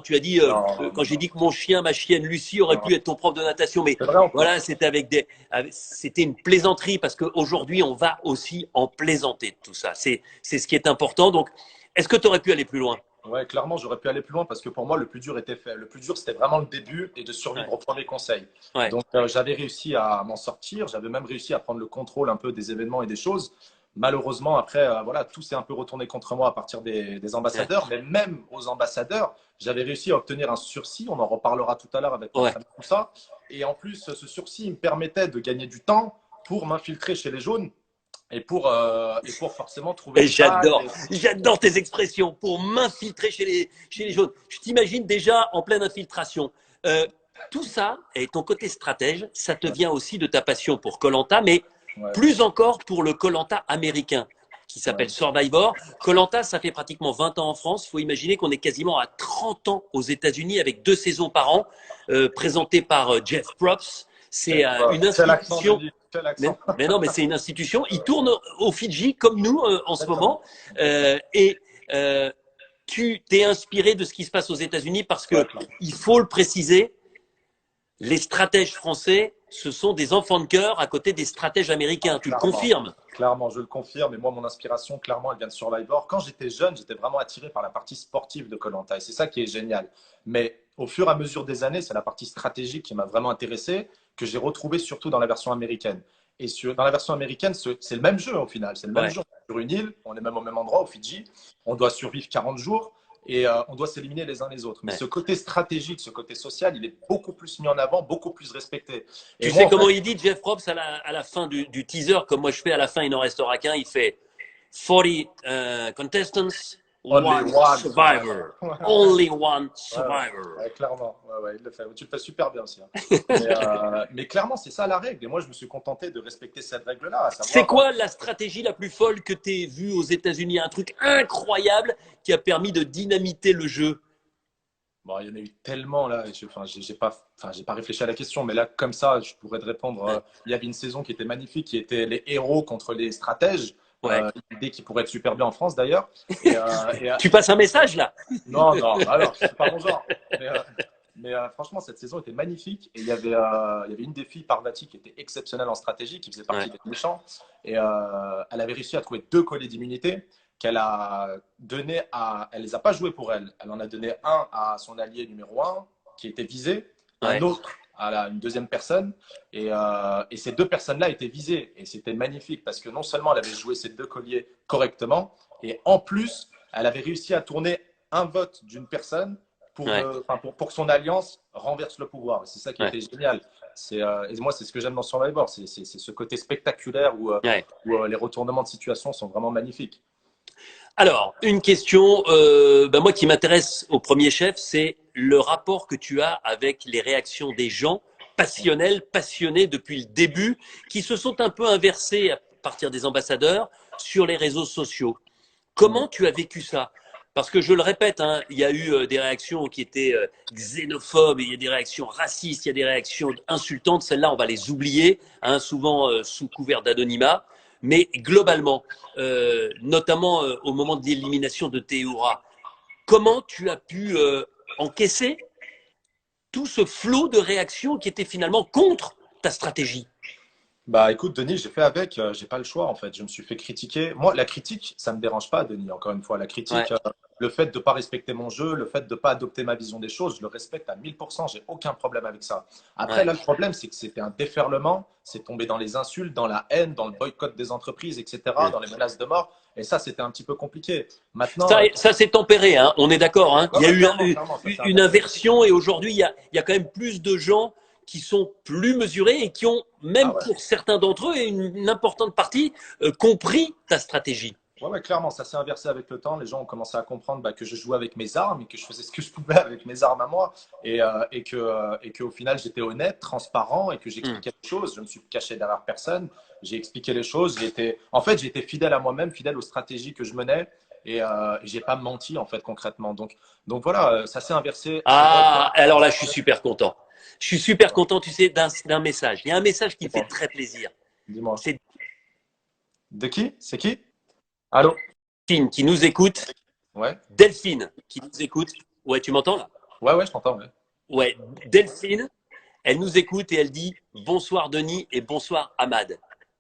tu as dit, Non, quand non, j'ai non. dit que mon chien, ma chienne Lucie aurait pu Non. être ton prof de natation, mais C'est vrai en plus. voilà, c'était une plaisanterie parce qu'aujourd'hui, on va aussi en plaisanter de tout ça. C'est ce qui est important. Donc, est-ce que tu aurais pu aller plus loin? Ouais, clairement, j'aurais pu aller plus loin parce que pour moi, le plus dur était fait. Le plus dur, c'était vraiment le début et de Ouais, survivre au premier conseil. ouais, Donc, j'avais réussi à m'en sortir. J'avais même réussi à prendre le contrôle un peu des événements et des choses. Malheureusement, après, voilà, tout s'est un peu retourné contre moi à partir des ouais, ambassadeurs. Mais même aux ambassadeurs, j'avais réussi à obtenir un sursis. On en reparlera tout à l'heure avec ma ouais. famille, tout ça. Et en plus, ce sursis il me permettait de gagner du temps pour m'infiltrer chez les jaunes et pour forcément trouver Et des failles. j'adore tes expressions pour m'infiltrer chez les jaunes. Je t'imagine déjà en pleine infiltration. Euh, Tout ça, et ton côté stratège, ça te vient aussi de ta passion pour koh, mais Ouais, plus encore pour le koh américain qui s'appelle ouais. Survivor. Koh ça fait pratiquement 20 ans en France. Il faut imaginer qu'on est quasiment à 30 ans aux États-Unis avec 2 saisons par an, présentées par Jeff Probst. C'est une Quel accent, institution. Denis, quel accent. Mais non, mais c'est une institution. Il tourne au Fidji comme nous en ce Exactement. moment. Exactement. Et tu t'es inspiré de ce qui se passe aux États-Unis parce Ouais, que clairement. il faut le préciser, les stratèges français, ce sont des enfants de cœur à côté des stratèges américains. Tu le Clairement. confirmes? Clairement, je le confirme. Et moi, mon inspiration, clairement, elle vient de Survivor. Quand j'étais jeune, j'étais vraiment attiré par la partie sportive de koh. Et c'est ça qui est génial. Mais au fur et à mesure des années, c'est la partie stratégique qui m'a vraiment intéressé, que j'ai retrouvé surtout dans la version américaine. Dans la version américaine, c'est le même jeu au final. C'est le même Ouais. jeu. On est sur une île, on est même au même endroit, au Fidji. On doit survivre 40 jours et on doit s'éliminer les uns les autres. Mais Ouais. ce côté stratégique, ce côté social, il est beaucoup plus mis en avant, beaucoup plus respecté. Et Tu moi, sais en comment fait, il dit Jeff Probst à la fin du teaser, comme moi je fais à la fin, il n'en restera qu'un, il fait 40 contestants, only one one survivor. survivor. Only one Ouais, ouais, survivor. ouais, clairement. Ouais, ouais, il le fait. Tu le fais super bien aussi, hein. Mais clairement, c'est ça la règle. Et moi, je me suis contenté de respecter cette règle-là, à C'est savoir. quoi la stratégie la plus folle que tu aies vue aux États-Unis? Un truc incroyable qui a permis de dynamiter le jeu. Bon, il y en a eu tellement là. Enfin, j'ai pas réfléchi à la question, mais là, comme ça, je pourrais te répondre. Ouais. Il y avait une saison qui était magnifique, qui était les héros contre les stratèges. Ouais. Une idée qui pourrait être super bien en France d'ailleurs. Et, Tu passes un message là? non, non, alors, c'est pas mon genre. Franchement, cette saison était magnifique. Et il y avait une des filles, Parvati, qui était exceptionnelle en stratégie, qui faisait Ouais. partie des méchants. Et elle avait réussi à trouver 2 colliers d'immunité qu'elle a donné à. Elle les a pas joués pour elle. Elle en a donné un à son allié numéro un, qui était visé, un Ouais. autre à une deuxième personne. Et ces 2 personnes-là étaient visées. Et c'était magnifique parce que non seulement elle avait joué ces 2 colliers correctement, et en plus, elle avait réussi à tourner un vote d'une personne Ouais. pour que son alliance renverse le pouvoir. C'est ça qui Ouais. était génial. Et moi, c'est ce que j'aime dans Survivor. C'est ce côté spectaculaire Ouais. où les retournements de situation sont vraiment magnifiques. Alors, une question, moi qui m'intéresse au premier chef, c'est le rapport que tu as avec les réactions des gens passionnels, passionnés depuis le début, qui se sont un peu inversés à partir des ambassadeurs sur les réseaux sociaux. Mm. Comment tu as vécu ça? Parce que je le répète, hein, il y a eu des réactions qui étaient xénophobes, il y a des réactions racistes, il y a des réactions insultantes. Celles-là, on va les oublier, hein, souvent sous couvert d'anonymat. Mais globalement, notamment au moment de l'élimination de Théoura, comment tu as pu encaisser tout ce flot de réactions qui étaient finalement contre ta stratégie? Bah écoute, Denis, j'ai fait avec, j'ai pas le choix en fait. Je me suis fait critiquer. Moi, la critique, ça me dérange pas, Denis, encore une fois. La Ouais, critique, le fait de pas respecter mon jeu, le fait de pas adopter ma vision des choses, je le respecte à 1000%. J'ai aucun problème avec ça. Après, ouais. là, le problème, c'est que c'était un déferlement. C'est tombé dans les insultes, dans la haine, dans le boycott des entreprises, etc., dans les menaces de mort. Et ça, c'était un petit peu compliqué. Maintenant, Ça s'est tempéré, hein, on est d'accord. Hein. ouais, Il y a ouais, eu clairement, clairement, ça s'est une inversé. inversion et aujourd'hui, il y a quand même plus de gens qui sont plus mesurés et qui ont, Ah même ouais. pour certains d'entre eux, et une importante partie, compris ta stratégie. Ouais, ouais, clairement, ça s'est inversé avec le temps. Les gens ont commencé à comprendre que je jouais avec mes armes et que je faisais ce que je pouvais avec mes armes à moi. Et qu'au final, j'étais honnête, transparent et que Hum. j'expliquais les choses. Je me suis caché derrière personne. J'ai expliqué les choses. En fait, j'étais fidèle à moi-même, fidèle aux stratégies que je menais. Et j'ai pas menti, en fait, concrètement. Donc voilà, ça s'est inversé Ah, heureusement. alors là, je suis super content. Je suis super content, tu sais, d'un message. Il y a un message qui me fait Dis-moi. très plaisir. Dis-moi. C'est De qui? C'est qui? Allô? Delphine qui nous écoute. Ouais. Delphine qui nous écoute. Ouais, tu m'entends là? Ouais, ouais, je t'entends. Ouais. Ouais, Delphine, elle nous écoute et elle dit bonsoir Denis et bonsoir Ahmad.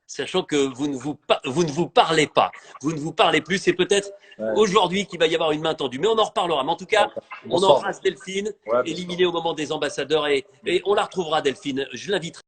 Sachant que vous ne vous parlez pas, vous ne vous parlez plus. C'est peut-être Ouais. aujourd'hui qu'il va y avoir une main tendue, mais on en reparlera. Mais en tout cas, on Bonsoir. embrasse Delphine, Ouais, bonsoir. éliminée au moment des ambassadeurs et on la retrouvera, Delphine. Je l'inviterai.